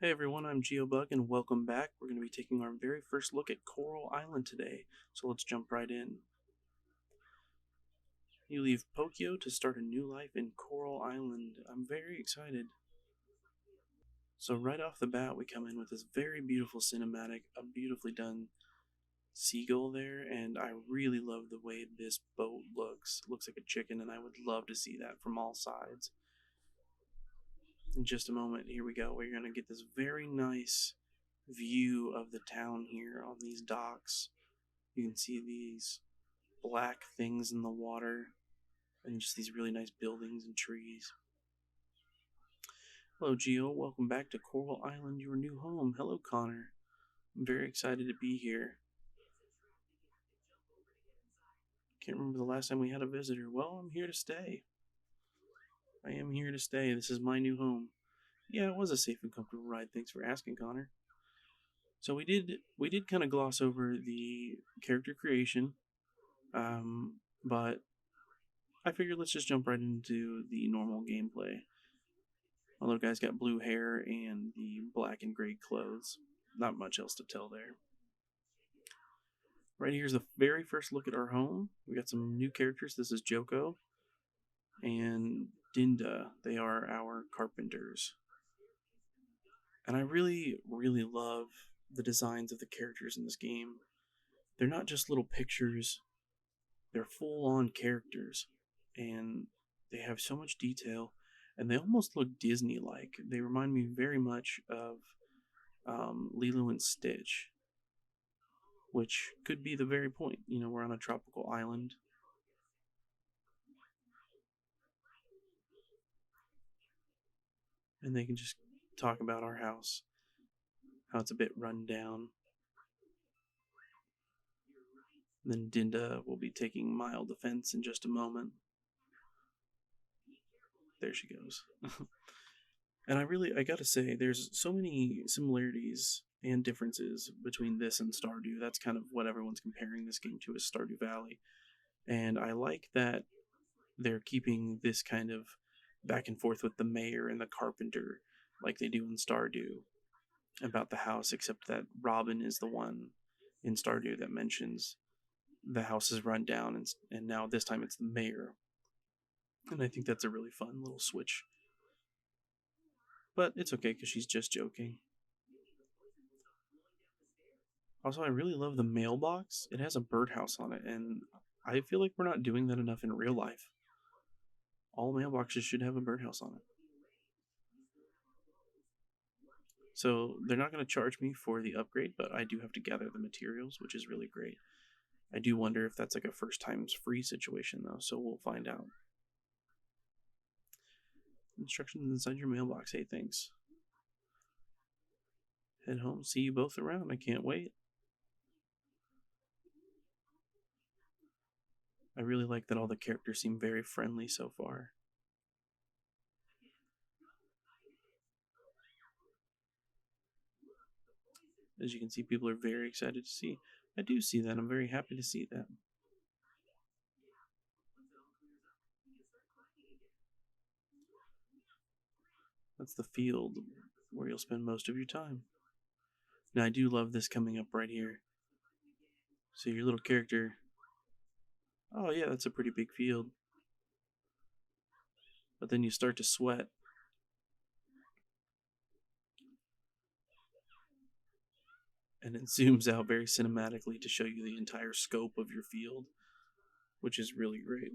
Hey everyone, I'm GeoBug and welcome back. We're going to be taking our very first look at Coral Island today, so let's jump right in. You leave Pokio to start a new life in Coral Island. I'm very excited. So right off the bat we come in with this very beautiful cinematic, a beautifully done seagull there, and I really love the way this boat looks. It looks like a chicken and I would love to see that from all sides. In just a moment, here we go. We're going to get this very nice view of the town here on these docks. You can see these black things in the water and just these really nice buildings and trees. Hello, Geo. Welcome back to Coral Island, your new home. Hello, Connor. I'm very excited to be here. Can't remember the last time we had a visitor. Well, I'm here to stay. I am here to stay. This is my new home. Yeah, it was a safe and comfortable ride. Thanks for asking, Connor. So we did kind of gloss over the character creation, but I figured let's just jump right into the normal gameplay. My little guy's got blue hair and the black and gray clothes. Not much else to tell there. Right here's the very first look at our home. We got some new characters. This is Joko and Dinda. They are our carpenters. And I really, really love the designs of the characters in this game. They're not just little pictures, they're full on characters. And they have so much detail. And they almost look Disney like. They remind me very much of Lilo and Stitch, which could be the very point. You know, we're on a tropical island. And they can just talk about our house, how it's a bit run down. And then Dinda will be taking mild offense in just a moment. There she goes. And I gotta say, there's so many similarities and differences between this and Stardew. That's kind of what everyone's comparing this game to, is Stardew Valley. And I like that they're keeping this kind of back and forth with the mayor and the carpenter like they do in Stardew about the house, except that Robin is the one in Stardew that mentions the house is run down, and now this time it's the mayor. And I think that's a really fun little switch. But it's okay because she's just joking. Also, I really love the mailbox. It has a birdhouse on it, and I feel like we're not doing that enough in real life. All mailboxes should have a birdhouse on it. So they're not going to charge me for the upgrade, but I do have to gather the materials, which is really great. I do wonder if that's like a first times free situation though, so we'll find out. Instructions inside your mailbox. Hey, thanks. Head home. See you both around. I can't wait. I really like that all the characters seem very friendly so far. As you can see, people are very excited to see. I do see that. I'm very happy to see that. That's the field where you'll spend most of your time. Now, I do love this coming up right here. So, your little character. Oh, yeah, that's a pretty big field. But then you start to sweat. And it zooms out very cinematically to show you the entire scope of your field, which is really great.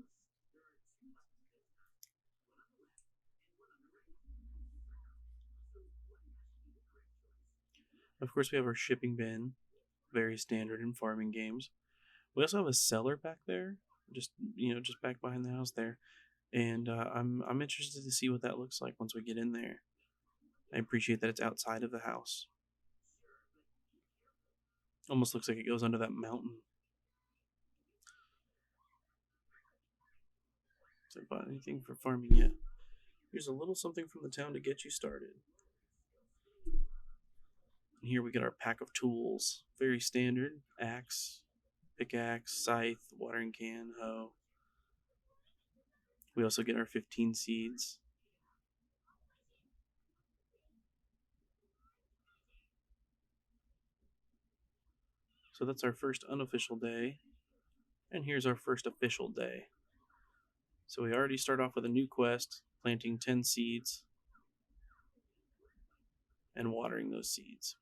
Of course, we have our shipping bin, very standard in farming games. We also have a cellar back there, just back behind the house there, and I'm interested to see what that looks like once we get in there. I appreciate that it's outside of the house. Almost looks like it goes under that mountain. So I bought anything for farming yet? Here's a little something from the town to get you started. And here we get our pack of tools. Very standard: axe, pickaxe, scythe, watering can, hoe. We also get our 15 seeds. So that's our first unofficial day, and here's our first official day. So we already start off with a new quest, planting 10 seeds and watering those seeds.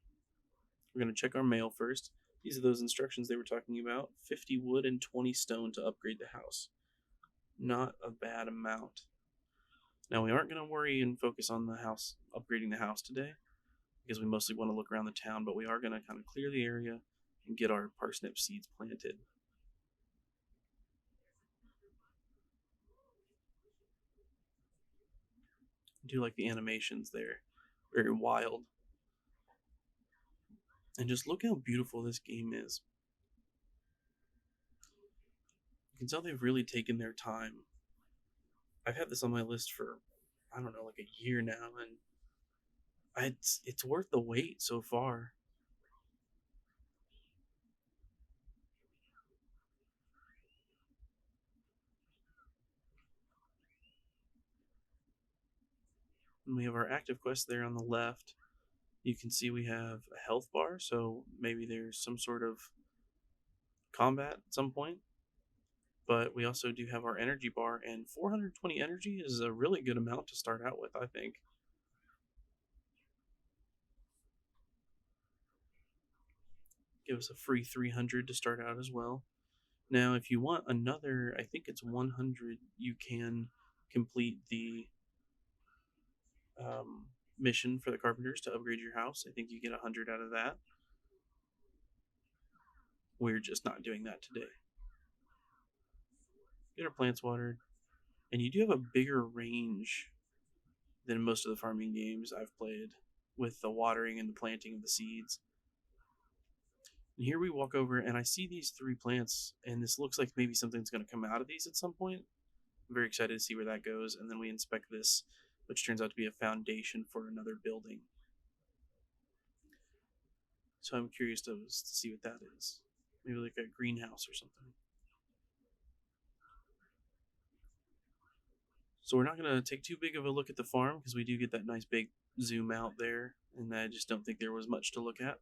We're going to check our mail first. These are those instructions they were talking about. 50 wood and 20 stone to upgrade the house. Not a bad amount. Now we aren't going to worry and focus on the house, upgrading the house today, because we mostly want to look around the town, but we are going to kind of clear the area and get our parsnip seeds planted. I do like the animations there. Very wild. And just look how beautiful this game is. You can tell they've really taken their time. I've had this on my list for, I don't know, like a year now, and it's worth the wait so far. And we have our active quest there on the left. You can see we have a health bar, so maybe there's some sort of combat at some point. But we also do have our energy bar, and 420 energy is a really good amount to start out with, I think. Give us a free 300 to start out as well. Now, if you want another, I think it's 100, you can complete the mission for the carpenters to upgrade your house. I think you get 100 out of that. We're just not doing that today. Get our plants watered, and you do have a bigger range than most of the farming games I've played with the watering and the planting of the seeds. And here we walk over, and I see these 3 plants, and this looks like maybe something's going to come out of these at some point. I'm very excited to see where that goes, and then we inspect this, which turns out to be a foundation for another building. So I'm curious to see what that is. Maybe like a greenhouse or something. So we're not going to take too big of a look at the farm because we do get that nice big zoom out there, and I just don't think there was much to look at.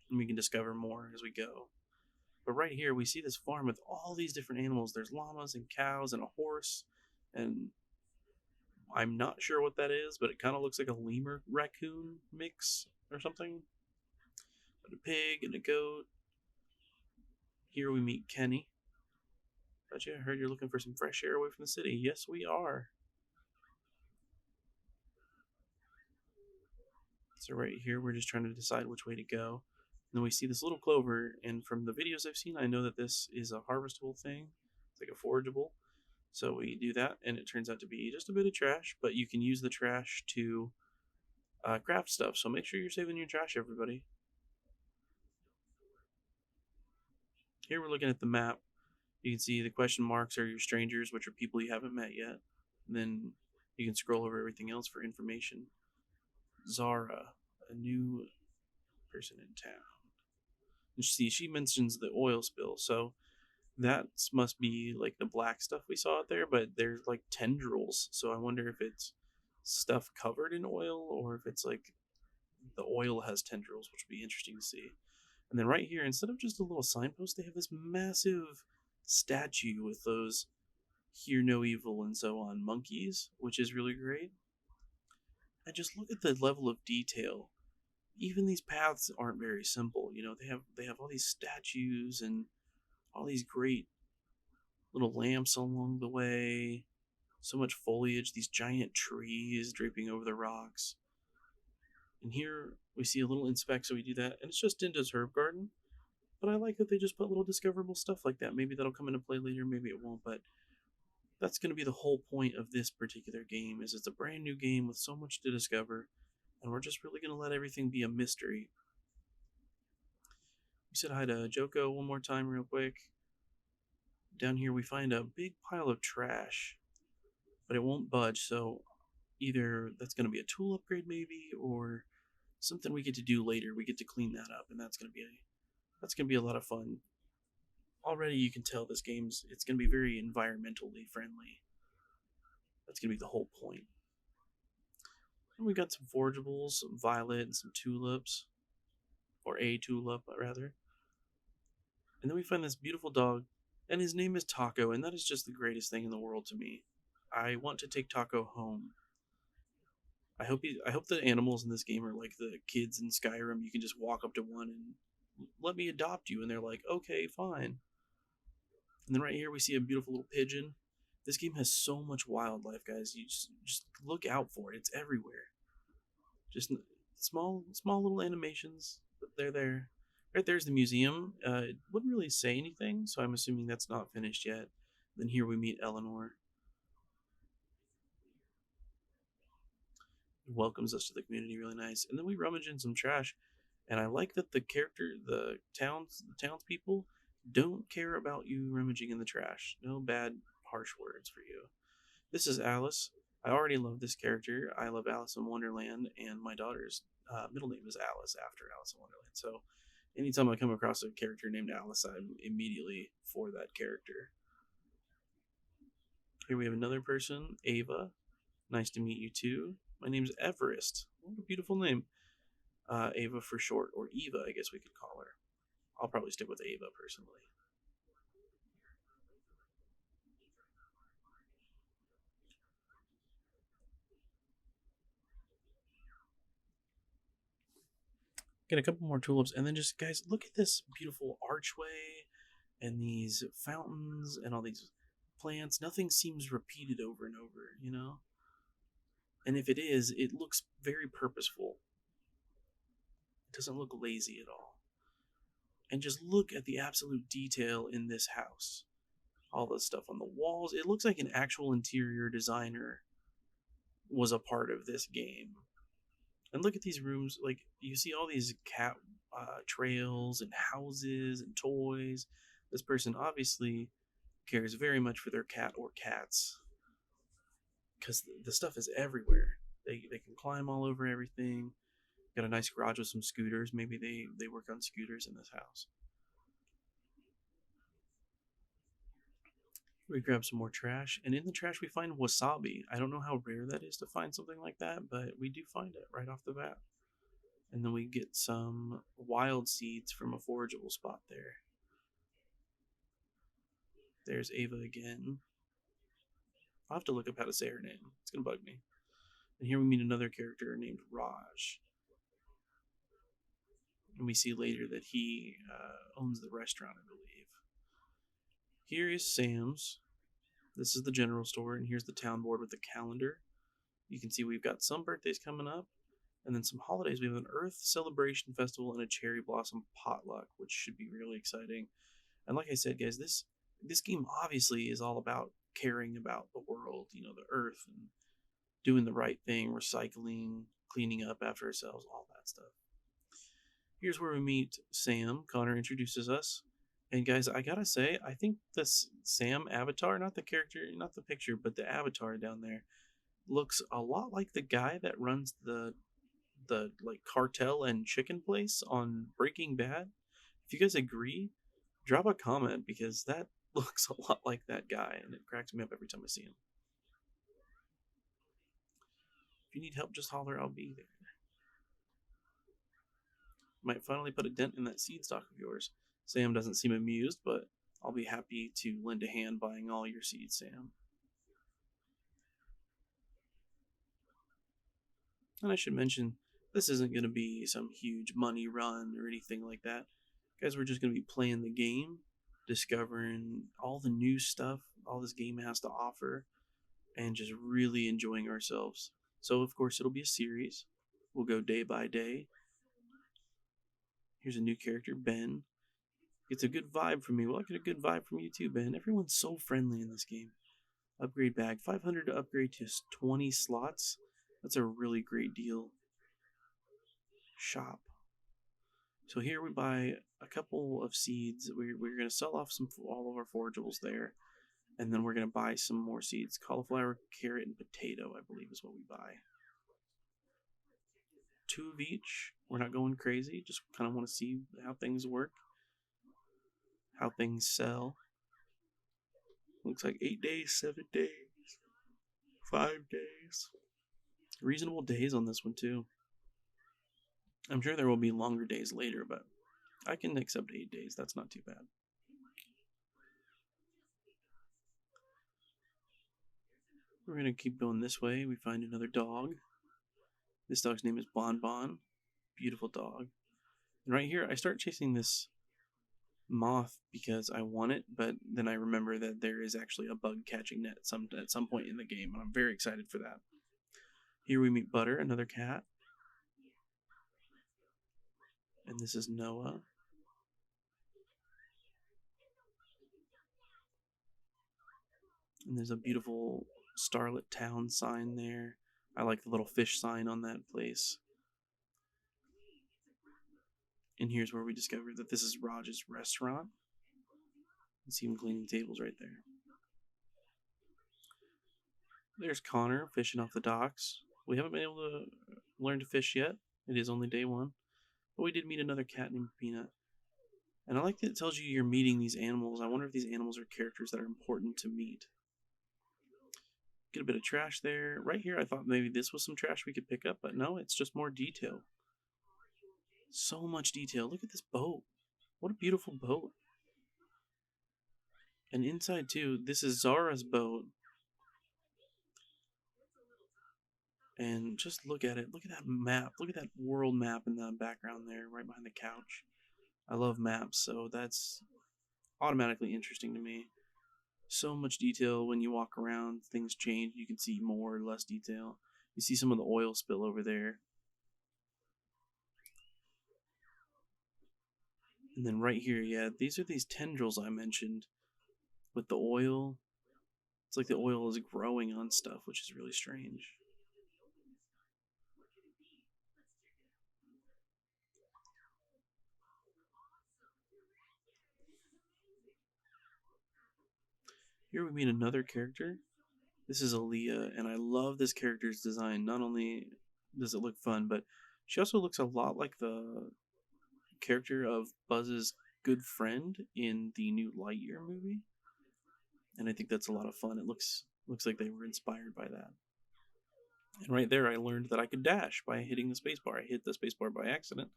And we can discover more as we go. But right here, we see this farm with all these different animals. There's llamas and cows and a horse, and I'm not sure what that is, but it kind of looks like a lemur raccoon mix or something. But a pig and a goat. Here we meet Kenny. But yeah, I heard you're looking for some fresh air away from the city. Yes, we are. So right here, we're just trying to decide which way to go. And then we see this little clover, and from the videos I've seen, I know that this is a harvestable thing. It's like a forageable. So we do that, and it turns out to be just a bit of trash, but you can use the trash to craft stuff. So make sure you're saving your trash, everybody. Here we're looking at the map. You can see the question marks are your strangers, which are people you haven't met yet. And then you can scroll over everything else for information. Zara, a new person in town. And see, she mentions the oil spill, so that must be like the black stuff we saw out there, but there's like tendrils, so I wonder if it's stuff covered in oil or if it's like the oil has tendrils, which would be interesting to see. And then right here, instead of just a little signpost, they have this massive statue with those "Hear No Evil" and so on monkeys, which is really great. And just look at the level of detail. Even these paths aren't very simple. You know, they have all these statues and all these great little lamps along the way. So much foliage, these giant trees draping over the rocks. And here we see a little inspect, so we do that, and it's just Dinda's herb garden. But I like that they just put little discoverable stuff like that. Maybe that'll come into play later, maybe it won't, but that's going to be the whole point of this particular game. Is it's a brand new game with so much to discover, and we're just really going to let everything be a mystery. We said hi to Joko one more time real quick. Down here we find a big pile of trash, but it won't budge, so either that's going to be a tool upgrade maybe, or something we get to do later. We get to clean that up, and that's going to be a lot of fun. Already you can tell it's going to be very environmentally friendly. That's going to be the whole point. And we got some forageables, some violet, and some tulips, or a tulip rather. And then we find this beautiful dog, and his name is Taco, and that is just the greatest thing in the world to me. I want to take Taco home. I hope the animals in this game are like the kids in Skyrim. You can just walk up to one and let me adopt you, and they're like, okay, fine. And then right here we see a beautiful little pigeon. This game has so much wildlife, guys. You just look out for it. It's everywhere. Just small little animations, but they're there. Right there's the museum. It wouldn't really say anything, so I'm assuming that's not finished yet. Then here we meet Eleanor. Welcomes us to the community, really nice. And then we rummage in some trash, and I like that the townspeople don't care about you rummaging in the trash. No bad harsh words for you. This is Alice. I already love this character. I love Alice in Wonderland, and my daughter's middle name is Alice after Alice in Wonderland. So anytime I come across a character named Alice, I'm immediately for that character. Here we have another person, Ava. Nice to meet you too. My name's Everest. What a beautiful name. Ava for short, or Eva, I guess we could call her. I'll probably stick with Ava personally. Get a couple more tulips, and then just, guys, look at this beautiful archway and these fountains and all these plants. Nothing seems repeated over and over, you know? And if it is, it looks very purposeful. It doesn't look lazy at all. And just look at the absolute detail in this house. All the stuff on the walls. It looks like an actual interior designer was a part of this game. And look at these rooms. Like, you see all these cat trails and houses and toys. This person obviously cares very much for their cat or cats, because the stuff is everywhere. They can climb all over everything. Got a nice garage with some scooters. Maybe they work on scooters in this house. We grab some more trash, and in the trash we find wasabi. I don't know how rare that is to find something like that, but we do find it right off the bat. And then we get some wild seeds from a forageable spot there. There's Ava again. I'll have to look up how to say her name. It's gonna bug me. And here we meet another character named Raj. And we see later that he owns the restaurant, I believe. Here is Sam's. This is the general store, and here's the town board with the calendar. You can see we've got some birthdays coming up, and then some holidays. We have an Earth Celebration Festival and a Cherry Blossom Potluck, which should be really exciting. And like I said, guys, this game obviously is all about caring about the world, you know, the Earth, and doing the right thing, recycling, cleaning up after ourselves, all that stuff. Here's where we meet Sam. Connor introduces us. And guys, I gotta say, I think this Sam avatar, not the character, not the picture, but the avatar down there, looks a lot like the guy that runs the like cartel and chicken place on Breaking Bad. If you guys agree, drop a comment, because that looks a lot like that guy, and it cracks me up every time I see him. If you need help, just holler, I'll be there. Might finally put a dent in that seed stock of yours. Sam doesn't seem amused, but I'll be happy to lend a hand buying all your seeds, Sam. And I should mention, this isn't going to be some huge money run or anything like that. Guys, we're just going to be playing the game, discovering all the new stuff all this game has to offer, and just really enjoying ourselves. So, of course, it'll be a series. We'll go day by day. Here's a new character, Ben. Gets a good vibe from me. Well, I get a good vibe from you too, Ben. Everyone's so friendly in this game. Upgrade bag, 500 to upgrade to 20 slots. That's a really great deal. Shop. So here we buy a couple of seeds. We're going to sell off all of our forageables there. And then we're going to buy some more seeds. Cauliflower, carrot, and potato, I believe, is what we buy. 2 of each. We're not going crazy. Just kind of want to see how things work. How things sell. Looks like 8 days, 7 days, 5 days. Reasonable days on this one, too. I'm sure there will be longer days later, but I can accept 8 days. That's not too bad. We're going to keep going this way. We find another dog. This dog's name is Bon Bon. Beautiful dog. And right here, I start chasing this moth because I want it, but then I remember that there is actually a bug catching net at some point in the game, and I'm very excited for that. Here we meet Butter, another cat. And this is Noah. And there's a beautiful Starlit Town sign there. I like the little fish sign on that place. And here's where we discover that this is Raj's restaurant. You see him cleaning tables right there. There's Connor fishing off the docks. We haven't been able to learn to fish yet. It is only day 1. But we did meet another cat named Peanut. And I like that it tells you you're meeting these animals. I wonder if these animals are characters that are important to meet. Get a bit of trash there. Right here, I thought maybe this was some trash we could pick up, but no, it's just more detail. So much detail. Look at this boat. What a beautiful boat. And inside, too, this is Zara's boat. And just look at it. Look at that map. Look at that world map in the background there, right behind the couch. I love maps, so that's automatically interesting to me. So much detail when you walk around. Things change. You can see more or less detail. You see some of the oil spill over there. And then right here, yeah, these are these tendrils I mentioned with the oil. It's like the oil is growing on stuff, which is really strange. Here we meet another character. This is Aaliyah, and I love this character's design. Not only does it look fun, but she also looks a lot like the character of Buzz's good friend in the new Lightyear movie. And I think that's a lot of fun. It looks like they were inspired by that. And right there, I learned that I could dash by hitting the spacebar. I hit the spacebar by accident,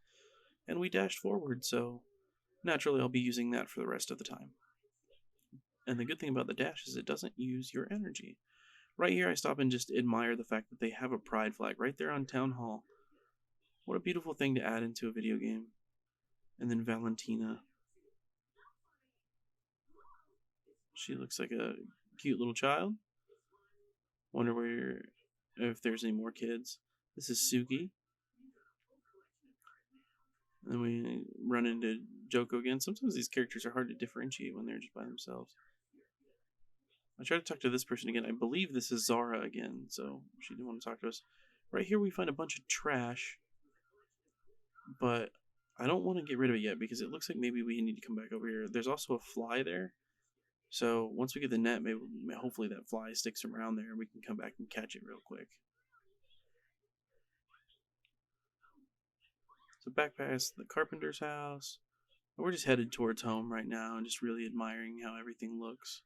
and we dashed forward, so naturally I'll be using that for the rest of the time. And the good thing about the dash is it doesn't use your energy. Right here, I stop and just admire the fact that they have a pride flag right there on Town Hall. What a beautiful thing to add into a video game. And then Valentina. She looks like a cute little child. Wonder if there's any more kids. This is Suki. And then we run into Joko again. Sometimes these characters are hard to differentiate when they're just by themselves. I try to talk to this person again. I believe this is Zara again, so she didn't want to talk to us. Right here we find a bunch of trash, but I don't want to get rid of it yet because it looks like maybe we need to come back over here. There's also a fly there, so once we get the net, hopefully that fly sticks around there and we can come back and catch it real quick. So back past the carpenter's house. We're just headed towards home right now and just really admiring how everything looks.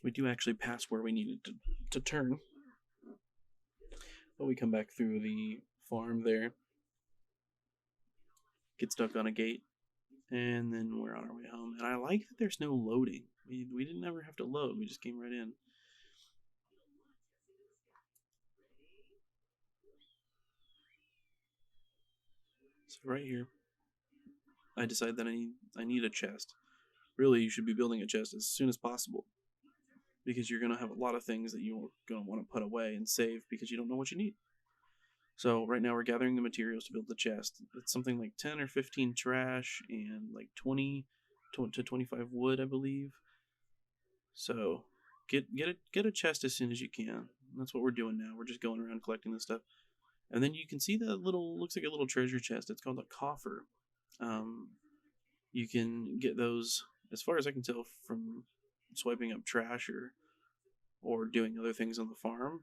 We do actually pass where we needed to turn. But we come back through the farm there. Get stuck on a gate. And then we're on our way home. And I like that there's no loading. We didn't ever have to load. We just came right in. So right here, I decide that I need a chest. Really, you should be building a chest as soon as possible, because you're going to have a lot of things that you're going to want to put away and save because you don't know what you need. So right now we're gathering the materials to build the chest. It's something like 10 or 15 trash and like 20 to 25 wood, I believe. So get a chest as soon as you can. That's what we're doing now. We're just going around collecting this stuff. And then you can see that looks like a little treasure chest. It's called a coffer. You can get those, as far as I can tell, from swiping up trash or doing other things on the farm,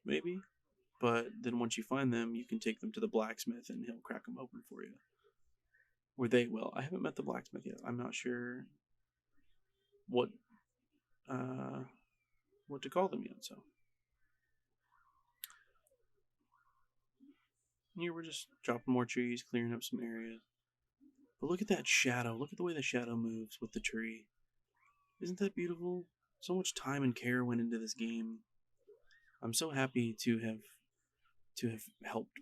maybe. But then once you find them, you can take them to the blacksmith and he'll crack them open for you. Or they will. I haven't met the blacksmith yet. I'm not sure what to call them yet. So here we're just chopping more trees, clearing up some areas. But look at that shadow. Look at the way the shadow moves with the tree. Isn't that beautiful? So much time and care went into this game. I'm so happy to have helped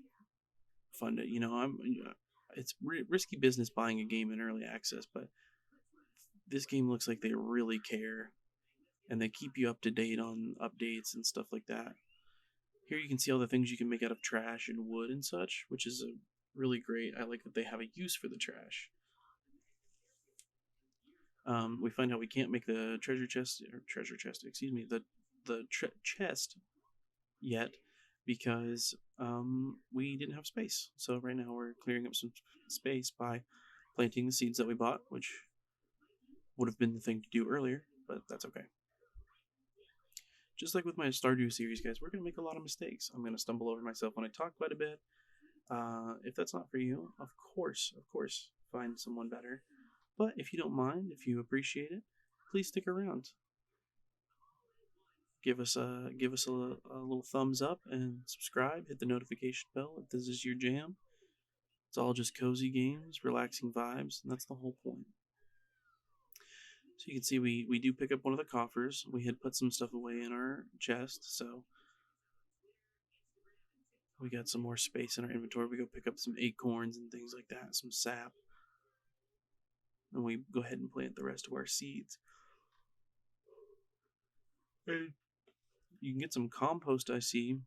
fund it. You know, it's risky business buying a game in early access, but this game looks like they really care and they keep you up to date on updates and stuff like that. Here you can see all the things you can make out of trash and wood and such, which is a really great. I like that they have a use for the trash. We find out we can't make the treasure chest, excuse me, the chest yet because we didn't have space. So right now we're clearing up some space by planting the seeds that we bought, which would have been the thing to do earlier, but that's okay. Just like with my Stardew series, guys, we're going to make a lot of mistakes. I'm going to stumble over myself when I talk quite a bit. If that's not for you, of course, find someone better. But if you don't mind, if you appreciate it, please stick around. Give us a little thumbs up and subscribe. Hit the notification bell if this is your jam. It's all just cozy games, relaxing vibes, and that's the whole point. So you can see we do pick up one of the coffers. We had put some stuff away in our chest, so we got some more space in our inventory. We go pick up some acorns and things like that, some sap. And we go ahead and plant the rest of our seeds. You can get some compost, I see.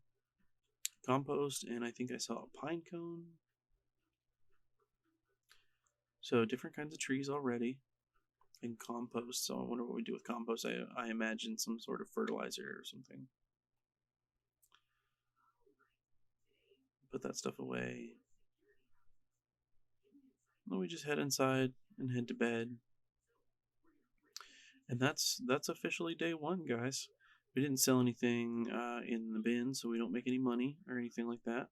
Compost, and I think I saw a pine cone. So different kinds of trees already. And compost, so I wonder what we do with compost. I imagine some sort of fertilizer or something. Put that stuff away. Then we just head inside and head to bed. And that's officially day one, guys. We didn't sell anything in the bin, so we don't make any money or anything like that.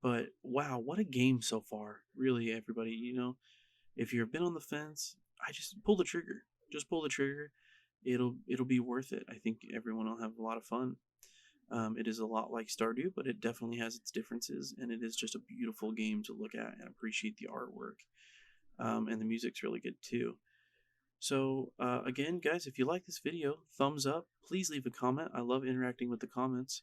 But wow, what a game so far. Really, everybody, you know, if you've been on the fence, I just pull the trigger. Just pull the trigger. It'll be worth it. I think everyone will have a lot of fun. It is a lot like Stardew, but it definitely has its differences, and it is just a beautiful game to look at and appreciate the artwork. And the music's really good too. So again, guys, if you like this video, thumbs up. Please leave a comment. I love interacting with the comments.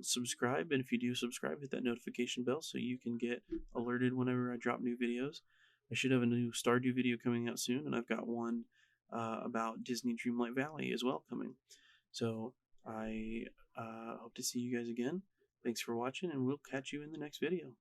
Subscribe, and if you do subscribe, hit that notification bell so you can get alerted whenever I drop new videos. I should have a new Stardew video coming out soon, and I've got one about Disney Dreamlight Valley as well coming. So I hope to see you guys again. Thanks for watching, and we'll catch you in the next video.